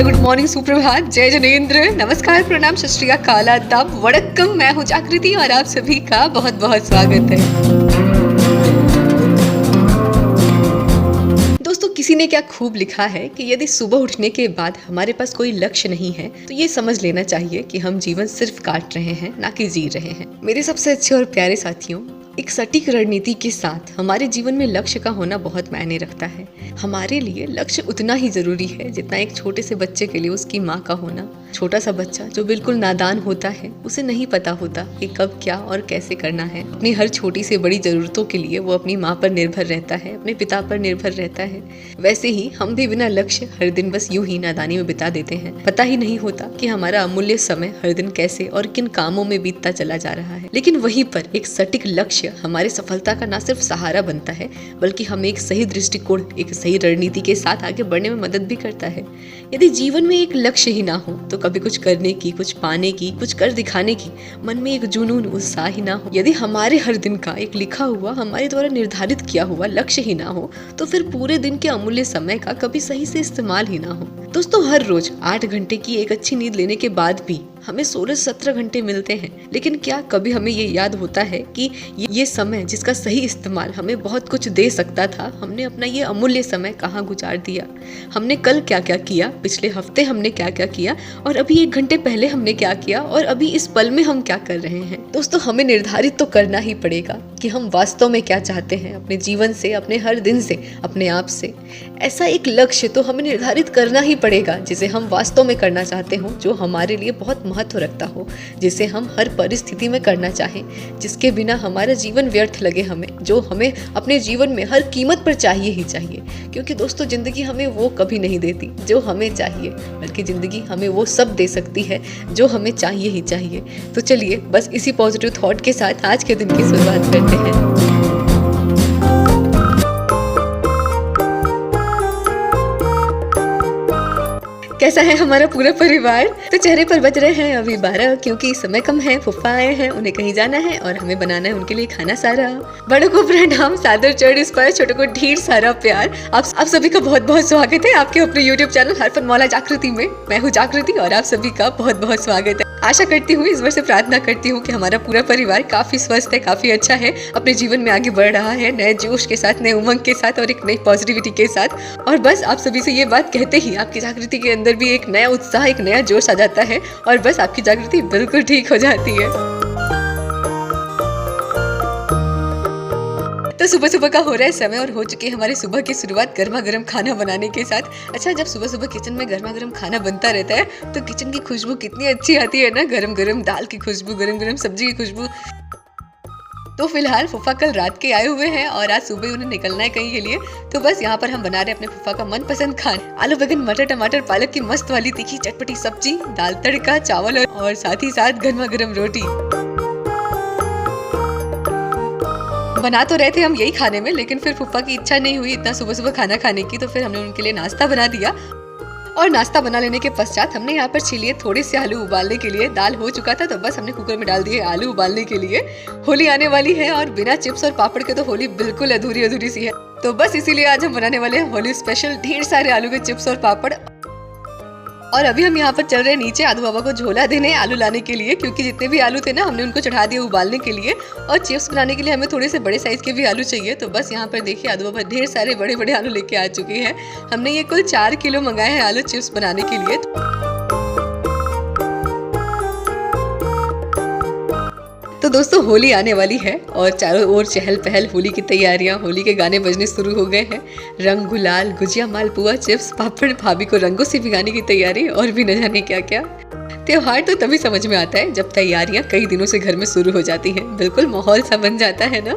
Hello, good morning, सुप्रभात, जय जनेंद्र, नमस्कार, प्रणाम, सत श्री अकाल, आदाब, वड़क्कम। मैं हूँ जागृति और आप सभी का बहुत बहुत स्वागत है। दोस्तों, किसी ने क्या खूब लिखा है कि यदि सुबह उठने के बाद हमारे पास कोई लक्ष्य नहीं है तो ये समझ लेना चाहिए कि हम जीवन सिर्फ काट रहे हैं, ना कि जी रहे हैं। मेरे सबसे अच्छे और प्यारे साथियों, एक सटीक रणनीति के साथ हमारे जीवन में लक्ष्य का होना बहुत मायने रखता है। हमारे लिए लक्ष्य उतना ही जरूरी है जितना एक छोटे से बच्चे के लिए उसकी माँ का होना। छोटा सा बच्चा जो बिल्कुल नादान होता है, उसे नहीं पता होता कि कब क्या और कैसे करना है। अपनी हर छोटी से बड़ी जरूरतों के लिए वो अपनी माँ पर निर्भर रहता है, अपने पिता पर निर्भर रहता है। वैसे ही हम भी बिना लक्ष्य हर दिन बस यूं ही नादानी में बिता देते हैं। पता ही नहीं होता कि हमारा अमूल्य समय हर दिन कैसे और किन कामों में बीतता चला जा रहा है। लेकिन वहीं पर एक सटीक लक्ष्य हमारे सफलता का न सिर्फ सहारा बनता है, बल्कि हमें एक सही दृष्टिकोण, एक सही रणनीति के साथ आगे बढ़ने में मदद भी करता है। यदि जीवन में एक लक्ष्य ही ना हो तो कभी कुछ करने की, कुछ पाने की, कुछ कर दिखाने की मन में एक जुनून, उत्साह ही ना हो, यदि हमारे हर दिन का एक लिखा हुआ, हमारे द्वारा निर्धारित किया हुआ लक्ष्य ही ना हो, तो फिर पूरे दिन के अमूल्य समय का कभी सही से इस्तेमाल ही ना हो। दोस्तों, हर रोज 8 घंटे की एक अच्छी नींद लेने के बाद भी हमें 16 से 17 घंटे मिलते हैं। लेकिन क्या कभी हमें ये याद होता है कि ये समय जिसका सही इस्तेमाल हमें बहुत कुछ दे सकता था, हमने अपना ये अमूल्य समय कहाँ गुजार दिया? हमने कल क्या क्या किया, पिछले हफ्ते हमने क्या क्या किया, और अभी 1 घंटे पहले हमने क्या किया, और अभी इस पल में हम क्या कर रहे हैं? दोस्तों, हमें निर्धारित तो करना ही पड़ेगा कि हम वास्तव में क्या चाहते हैं अपने जीवन से, अपने हर दिन से, अपने आप से। ऐसा एक लक्ष्य तो हमें निर्धारित करना ही पड़ेगा जिसे हम वास्तव में करना चाहते हो, जो हमारे लिए बहुत महत्व रखता हो, जिसे हम हर परिस्थिति में करना चाहें, जिसके बिना हमारा जीवन व्यर्थ लगे हमें, जो हमें अपने जीवन में हर कीमत पर चाहिए ही चाहिए। क्योंकि दोस्तों, जिंदगी हमें वो कभी नहीं देती जो हमें चाहिए, बल्कि जिंदगी हमें वो सब दे सकती है जो हमें चाहिए ही चाहिए। तो चलिए बस इसी पॉजिटिव थॉट के साथ आज के दिन की शुरुआत करते हैं। कैसा है हमारा पूरा परिवार? तो चेहरे पर बज रहे हैं अभी 12, क्योंकि समय कम है। फुफ्फा आए हैं, उन्हें कहीं जाना है और हमें बनाना है उनके लिए खाना सारा। बड़ों को प्रणाम, सादर चढ़ पर, छोटों को ढेर सारा प्यार। आप सभी का बहुत बहुत स्वागत है आपके अपने YouTube चैनल हरफन मौला जागृति में। मैं हूँ जागृति और आप सभी का बहुत बहुत स्वागत है। आशा करती हूँ, इस वर्ष से प्रार्थना करती हूँ कि हमारा पूरा परिवार काफी स्वस्थ है, काफी अच्छा है, अपने जीवन में आगे बढ़ रहा है, नए जोश के साथ, नए उमंग के साथ और एक नई पॉजिटिविटी के साथ। और बस आप सभी से ये बात कहते ही आपकी जागृति के अंदर भी एक नया उत्साह, एक नया जोश आ जाता है और बस आपकी जागृति बिल्कुल ठीक हो जाती है। तो सुबह सुबह का हो रहा है समय और हो चुकी है हमारी सुबह की शुरुआत गर्मा गर्म खाना बनाने के साथ। अच्छा, जब सुबह सुबह किचन में गर्मा गर्म खाना बनता रहता है तो किचन की खुशबू कितनी अच्छी आती है ना। गरम गरम दाल की खुशबू, गरम गरम सब्जी की खुशबू। तो फिलहाल फुफ्फा कल रात के आए हुए हैं और आज सुबह उन्हें निकलना है कहीं के लिए। तो बस यहाँ पर हम बना रहे हैं अपने फुफ्फा का मनपसंद खाना, आलू बैगन मटर टमाटर पालक की मस्त वाली तीखी चटपटी सब्जी, दाल तड़का, चावल और साथ ही साथ गर्मा गर्म रोटी। बना तो रहे थे हम यही खाने में, लेकिन फिर फुफ्फा की इच्छा नहीं हुई इतना सुबह सुबह खाना खाने की, तो फिर हमने उनके लिए नाश्ता बना दिया। और नाश्ता बना लेने के पश्चात हमने यहाँ पर छिलिए थोड़े से आलू उबालने के लिए। दाल हो चुका था तो बस हमने कुकर में डाल दिए आलू उबालने के लिए। होली आने वाली है और बिना चिप्स और पापड़ के तो होली बिल्कुल अधूरी अधूरी सी है। तो बस इसीलिए आज हम बनाने वाले हैं होली स्पेशल ढेर सारे आलू के चिप्स और पापड़। और अभी हम यहाँ पर चल रहे हैं नीचे आलू बाबा को झोला देने आलू लाने के लिए, क्योंकि जितने भी आलू थे ना हमने उनको चढ़ा दिए उबालने के लिए। और चिप्स बनाने के लिए हमें थोड़े से बड़े साइज के भी आलू चाहिए। तो बस यहाँ पर देखिए आलू बाबा ढेर सारे बड़े बड़े आलू लेके आ चुके हैं। हमने ये कुल 4 किलो मंगाए हैं आलू चिप्स बनाने के लिए। तो दोस्तों, होली आने वाली है और चारों ओर चहल पहल, होली की तैयारियां, होली के गाने बजने शुरू हो गए हैं। रंग गुलाल, गुजिया, मालपुआ, चिप्स, पापड़, भाभी को रंगों से भिगाने की तैयारी और भी न जाने क्या क्या। त्योहार तो तभी समझ में आता है जब तैयारियां कई दिनों से घर में शुरू हो जाती हैं। बिल्कुल माहौल सा बन जाता है ना।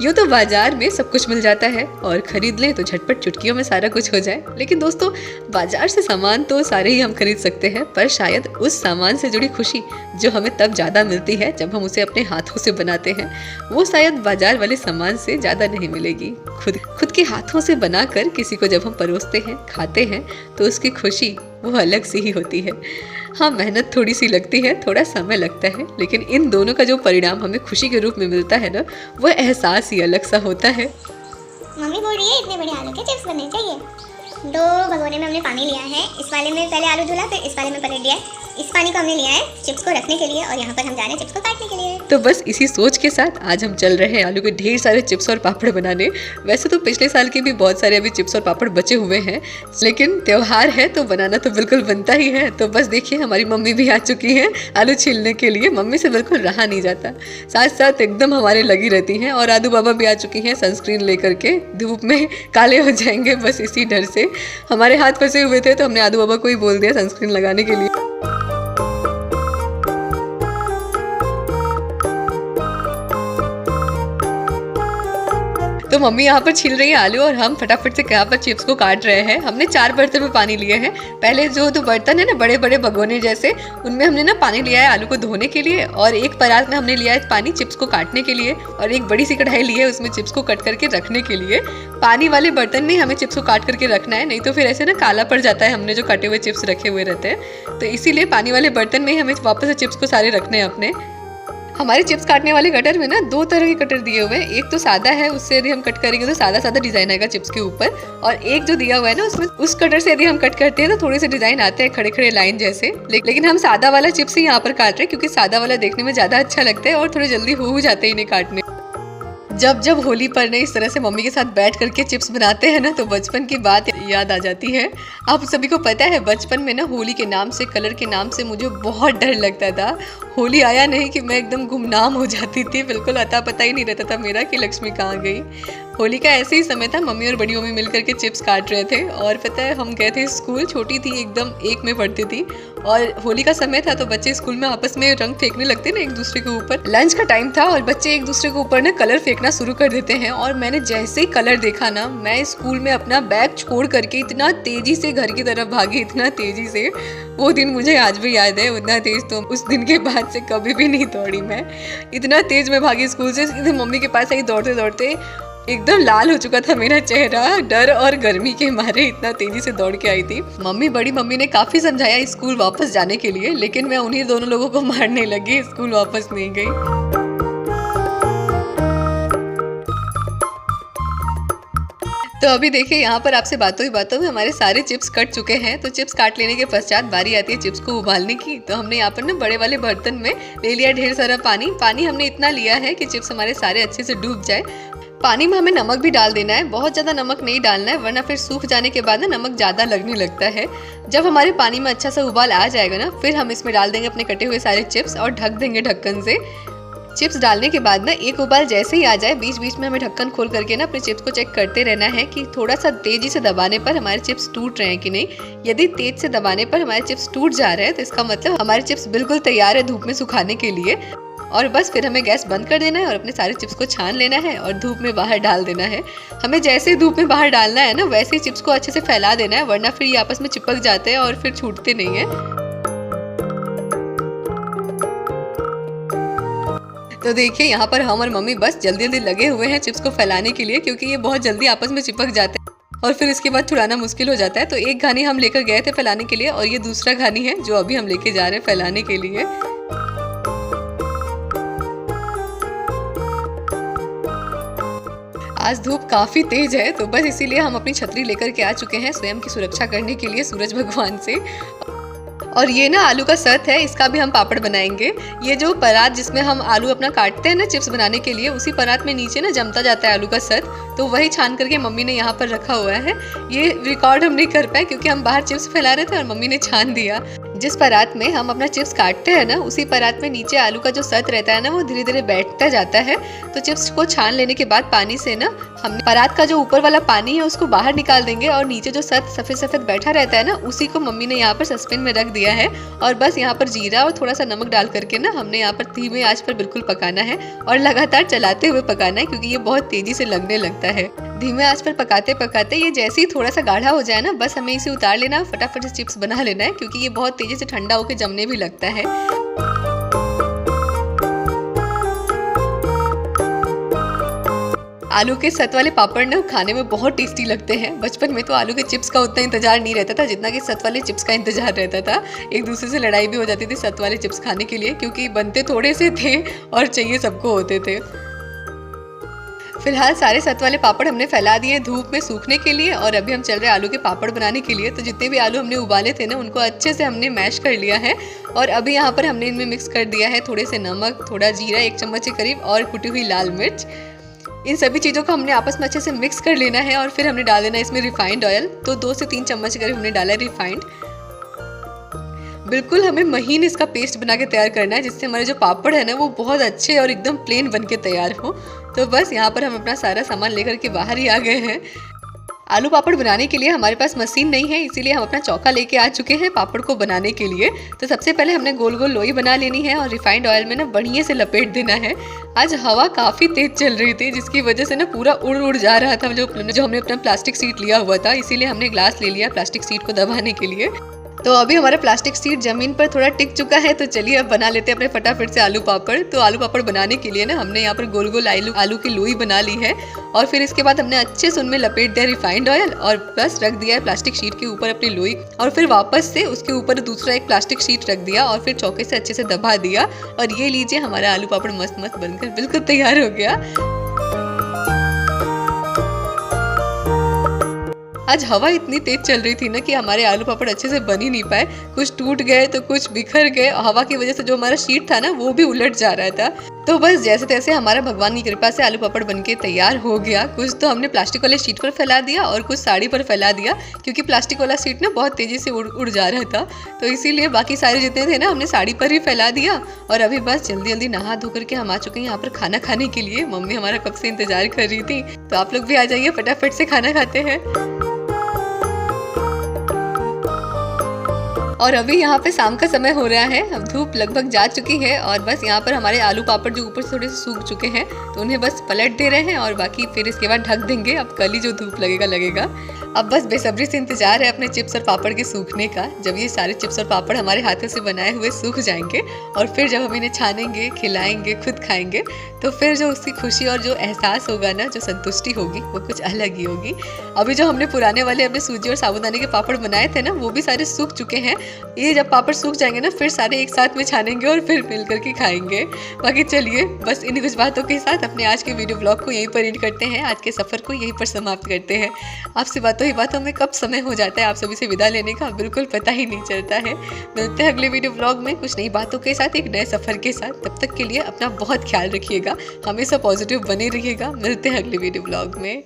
यूँ तो बाजार में सब कुछ मिल जाता है और खरीद लें तो झटपट चुटकियों में सारा कुछ हो जाए। लेकिन दोस्तों, बाजार से सामान तो सारे ही हम खरीद सकते हैं, पर शायद उस सामान से जुड़ी खुशी जो हमें तब ज़्यादा मिलती है जब हम उसे अपने हाथों से बनाते हैं, वो शायद बाजार वाले सामान से ज़्यादा नहीं मिलेगी। खुद के हाथों से बनाकर किसी को जब हम परोसते हैं, खाते हैं, तो उसकी खुशी वो अलग सी ही होती है। हाँ, मेहनत थोड़ी सी लगती है, थोड़ा समय लगता है, लेकिन इन दोनों का जो परिणाम हमें खुशी के रूप में मिलता है ना, वह एहसास ही अलग सा होता है। मम्मी बोल रही है इतने बड़े आलू के चिप्स बनने चाहिए। दो भगोने में हमने पानी लिया है। इस वाले में पहले आलू धुला, फिर इस वाले में पलट दिया है। इस पानी को हमने लिया है चिप्स को रखने के लिए और यहाँ पर हम जा रहे हैं चिप्स को काटने के लिए। तो बस इसी सोच के साथ आज हम चल रहे हैं आलू के ढेर सारे चिप्स और पापड़ बनाने। वैसे तो पिछले साल के भी बहुत सारे अभी चिप्स और पापड़ बचे हुए हैं, लेकिन त्योहार है तो बनाना तो बिल्कुल बनता ही है। तो बस देखिए हमारी मम्मी भी आ चुकी हैं आलू छीलने के लिए। मम्मी से बिल्कुल रहा नहीं जाता, साथ साथ एकदम हमारे लगी रहती हैं। और आदू बाबा भी आ चुकी हैं सनस्क्रीन लेकर के, धूप में काले हो जाएंगे बस इसी डर से। हमारे हाथ फंसे हुए थे तो हमने आदू बाबा को ही बोल दिया सनस्क्रीन लगाने के लिए। तो मम्मी यहाँ पर छील रही है आलू और हम फटाफट से यहाँ पर चिप्स को काट रहे हैं। हमने 4 बर्तन में पानी लिए हैं। पहले जो 2 बर्तन है ना बड़े बड़े भगोने जैसे, उनमें हमने ना पानी लिया है आलू को धोने के लिए, और एक परात में हमने लिया है पानी चिप्स को काटने के लिए, और एक बड़ी सी कढ़ाई ली है उसमें चिप्स को कट करके रखने के लिए। पानी वाले बर्तन में हमें चिप्स को काट करके रखना है, नहीं तो फिर ऐसे ना काला पड़ जाता है हमने जो कटे हुए चिप्स रखे हुए रहते हैं। तो इसीलिए पानी वाले बर्तन में हमें वापस से चिप्स को सारे रखने हैं अपने। हमारे चिप्स काटने वाले कटर में ना 2 तरह के कटर दिए हुए हैं। एक तो सादा है, उससे यदि हम कट करेंगे तो सादा सादा डिजाइन आएगा चिप्स के ऊपर, और एक जो दिया हुआ है ना उसमें उस कटर से यदि हम कट करते हैं तो थोड़े से डिजाइन आते हैं खड़े खड़े लाइन जैसे। लेकिन हम सादा वाला चिप्स ही यहाँ पर काट रहे हैं क्योंकि सादा वाला देखने में ज्यादा अच्छा लगता है और थोड़े जल्दी हो जाते हैं इन्हें काटने। जब जब होली पर ने इस तरह से मम्मी के साथ बैठ करके चिप्स बनाते हैं ना तो बचपन की बात याद आ जाती है। आप सभी को पता है बचपन में ना होली के नाम से, कलर के नाम से मुझे बहुत डर लगता था। होली आया नहीं कि मैं एकदम गुमनाम हो जाती थी, बिल्कुल अता पता ही नहीं रहता था मेरा कि लक्ष्मी कहाँ गई। होली का ऐसे ही समय था, मम्मी और बड़ी मम्मी मिलकर के चिप्स काट रहे थे, और पता है हम गए थे स्कूल, छोटी थी एकदम, 1 में पढ़ती थी, और होली का समय था तो बच्चे स्कूल में आपस में रंग फेंकने लगते ना एक दूसरे के ऊपर। लंच का टाइम था और बच्चे एक दूसरे के ऊपर ना कलर फेंकना शुरू कर देते हैं, और मैंने जैसे ही कलर देखा ना, मैं स्कूल में अपना बैग छोड़ करके इतना तेजी से घर की तरफ भागी, इतना तेजी से। वो दिन मुझे आज भी याद है, उतना तेज तो उस दिन के बाद से कभी भी नहीं दौड़ी मैं। इतना तेज मैं भागी स्कूल से, सीधे मम्मी के पास आई दौड़ते दौड़ते। एकदम लाल हो चुका था मेरा चेहरा, डर और गर्मी के मारे इतना तेजी से दौड़ के आई थी। बड़ी मम्मी ने काफी समझाया स्कूल वापस जाने के लिए, लेकिन मैं उन्हीं दोनों लोगों को मारने लगी, स्कूल वापस नहीं गई। तो अभी देखिए यहाँ पर आपसे बातों ही बातों में हमारे सारे चिप्स कट चुके हैं। तो चिप्स काट लेने के पश्चात बारी आती है चिप्स को उबालने की। तो हमने यहाँ पर ना बड़े वाले बर्तन में ले लिया ढेर सारा पानी। पानी हमने इतना लिया है कि चिप्स हमारे सारे अच्छे से डूब जाए। पानी में हमें नमक भी डाल देना है, बहुत ज़्यादा नमक नहीं डालना है वरना फिर सूख जाने के बाद ना नमक ज़्यादा लगने लगता है। जब हमारे पानी में अच्छा सा उबाल आ जाएगा ना, फिर हम इसमें डाल देंगे अपने कटे हुए सारे चिप्स और ढक देंगे ढक्कन से। चिप्स डालने के बाद ना एक उबाल जैसे ही आ जाए, बीच बीच में हमें ढक्कन खोल करके ना अपने चिप्स को चेक करते रहना है कि थोड़ा सा तेजी से दबाने पर हमारे चिप्स टूट रहे हैं कि नहीं। यदि तेज से दबाने पर हमारे चिप्स टूट जा रहे हैं तो इसका मतलब हमारे चिप्स बिल्कुल तैयार है धूप में सुखाने के लिए। और बस फिर हमें गैस बंद कर देना है और अपने सारे चिप्स को छान लेना है और धूप में बाहर डाल देना है। हमें जैसे ही धूप में बाहर डालना है ना, वैसे ही चिप्स को अच्छे से फैला देना है, वरना फिर ये आपस में चिपक जाते हैं और फिर छूटते नहीं है। तो देखिए यहाँ पर हम और मम्मी बस जल्दी जल्दी लगे हुए हैं चिप्स को फैलाने के लिए, क्योंकि ये बहुत जल्दी आपस में चिपक जाते हैं और फिर इसके बाद छुड़ाना मुश्किल हो जाता है। तो एक घानी हम लेकर गए थे फैलाने के लिए और ये दूसरा घानी है जो अभी हम लेके जा रहे हैं फैलाने के लिए। आज धूप काफी तेज है तो बस इसीलिए हम अपनी छतरी लेकर के आ चुके हैं स्वयं की सुरक्षा करने के लिए सूरज भगवान से। और ये ना आलू का सत है, इसका भी हम पापड़ बनाएंगे। ये जो परात जिसमें हम आलू अपना काटते हैं ना चिप्स बनाने के लिए, उसी परात में नीचे ना जमता जाता है आलू का सत, तो वही छान करके मम्मी ने यहाँ पर रखा हुआ है। ये रिकॉर्ड हम नहीं कर पाए क्योंकि हम बाहर चिप्स फैला रहे थे और मम्मी ने छान दिया। जिस परात में हम अपना चिप्स काटते हैं ना, उसी परात में नीचे आलू का जो सत रहता है ना, वो धीरे धीरे बैठता जाता है। तो चिप्स को छान लेने के बाद पानी से ना हम परात का जो ऊपर वाला पानी है उसको बाहर निकाल देंगे और नीचे जो सत सफेद सफेद बैठा रहता है ना, उसी को मम्मी ने यहाँ पर सस्पेन में रख दिया है। और बस यहाँ पर जीरा और थोड़ा सा नमक डाल करके ना हमने यहाँ पर धीमे आंच पर बिल्कुल पकाना है और लगातार चलाते हुए पकाना है, क्योंकि ये बहुत तेजी से लगने लगता है। धीमे आंच पर पकाते पकाते ये जैसे ही थोड़ा सा गाढ़ा हो जाए ना, बस हमें इसे उतार लेना, फटाफट से चिप्स बना लेना है, क्योंकि ये बहुत तेजी से ठंडा होकर जमने भी लगता है। आलू के सत वाले पापड़ ना खाने में बहुत टेस्टी लगते हैं। बचपन में तो आलू के चिप्स का उतना इंतजार नहीं रहता था जितना कि सत वाले चिप्स का इंतजार रहता था। एक दूसरे से लड़ाई भी हो जाती थी सत वाले चिप्स खाने के लिए, क्योंकि बनते थोड़े से थे और चाहिए सबको होते थे। फिलहाल सारे 7 वाले पापड़ हमने फैला दिए धूप में सूखने के लिए और अभी हम चल रहे हैं आलू के पापड़ बनाने के लिए। तो जितने भी आलू हमने उबाले थे ना उनको अच्छे से हमने मैश कर लिया है और अभी यहाँ पर हमने इनमें मिक्स कर दिया है थोड़े से नमक, थोड़ा जीरा, 1 चम्मच के करीब और कुटी हुई लाल मिर्च। इन सभी चीज़ों को हमने आपस में अच्छे से मिक्स कर लेना है और फिर हमने डाल देना है इसमें रिफाइंड ऑयल। तो 2 से 3 चम्मच करीब हमने डाला है रिफाइंड। बिल्कुल हमें महीन इसका पेस्ट बना के तैयार करना है जिससे हमारे जो पापड़ है ना वो बहुत अच्छे और एकदम प्लेन बन के तैयार हो। तो बस यहाँ पर हम अपना सारा सामान लेकर के बाहर ही आ गए हैं। आलू पापड़ बनाने के लिए हमारे पास मशीन नहीं है, इसीलिए हम अपना चौका लेके आ चुके हैं पापड़ को बनाने के लिए। तो सबसे पहले हमने गोल गोल लोई बना लेनी है और रिफाइंड ऑयल में ना बढ़िया से लपेट देना है। आज हवा काफ़ी तेज चल रही थी जिसकी वजह से ना पूरा उड़ जा रहा था जो हमने अपना प्लास्टिक शीट लिया हुआ था, इसीलिए हमने ग्लास ले लिया प्लास्टिक शीट को दबाने के लिए। तो अभी हमारा प्लास्टिक शीट जमीन पर थोड़ा टिक चुका है, तो चलिए अब बना लेते हैं अपने फटाफट से आलू पापड़। तो आलू पापड़ बनाने के लिए ना हमने यहाँ पर गोल गोल आलू की लोई बना ली है और फिर इसके बाद हमने अच्छे से उनमें लपेट दिया रिफाइंड ऑयल और बस रख दिया है प्लास्टिक शीट के ऊपर अपनी लोई और फिर वापस से उसके ऊपर दूसरा एक प्लास्टिक शीट रख दिया और फिर चौके से अच्छे से दबा दिया और ये लीजिए हमारा आलू पापड़ मस्त मस्त बनकर बिल्कुल तैयार हो गया। आज हवा इतनी तेज चल रही थी ना कि हमारे आलू पापड़ अच्छे से बन ही नहीं पाए, कुछ टूट गए तो कुछ बिखर गए। हवा की वजह से जो हमारा शीट था ना वो भी उलट जा रहा था। तो बस जैसे तैसे हमारा भगवान की कृपा से आलू पापड़ बनके तैयार हो गया। कुछ तो हमने प्लास्टिक वाले शीट पर फैला दिया और कुछ साड़ी पर फैला दिया क्योंकि प्लास्टिक वाला शीट ना बहुत तेजी से उड़ जा रहा था, तो इसीलिए बाकी सारे जितने थे ना हमने साड़ी पर ही फैला दिया। और अभी बस जल्दी जल्दी नहा धो करके हम आ चुके हैं यहाँ पर खाना खाने के लिए। मम्मी हमारा कब से इंतजार कर रही थी, तो आप लोग भी आ जाइए, फटाफट से खाना खाते हैं। और अभी यहाँ पे शाम का समय हो रहा है, अब धूप लगभग जा चुकी है और बस यहाँ पर हमारे आलू पापड़ जो ऊपर से थोड़े से सूख चुके हैं तो उन्हें बस पलट दे रहे हैं और बाकी फिर इसके बाद ढक देंगे। अब कल ही जो धूप लगेगा। अब बस बेसब्री से इंतजार है अपने चिप्स और पापड़ के सूखने का। जब ये सारे चिप्स और पापड़ हमारे हाथों से बनाए हुए सूख जाएंगे और फिर जब हम इन्हें छानेंगे, खिलाएंगे, खुद खाएंगे, तो फिर जो उसकी खुशी और जो एहसास होगा ना, जो संतुष्टि होगी वो कुछ अलग ही होगी। अभी जो हमने पुराने वाले अपने सूजी और साबूदाने के पापड़ बनाए थे ना वो भी सारे सूख चुके हैं। ये जब पापड़ सूख जाएंगे ना फिर सारे एक साथ में छानेंगे और फिर मिल करके खाएंगे। बाकी चलिए बस इन्हीं कुछ बातों के साथ अपने आज के वीडियो ब्लॉग को यहीं पर एंड करते हैं, आज के सफ़र को यहीं पर समाप्त करते हैं। आपसे बातों ही बातों में कब समय हो जाता है आप सभी से विदा लेने का बिल्कुल पता ही नहीं चलता है। मिलते हैं अगले वीडियो ब्लॉग में कुछ नई बातों के साथ, एक नए सफ़र के साथ। तब तक के लिए अपना बहुत ख्याल रखिएगा, हमेशा पॉजिटिव बने रहिएगा। मिलते हैं अगले वीडियो ब्लॉग में।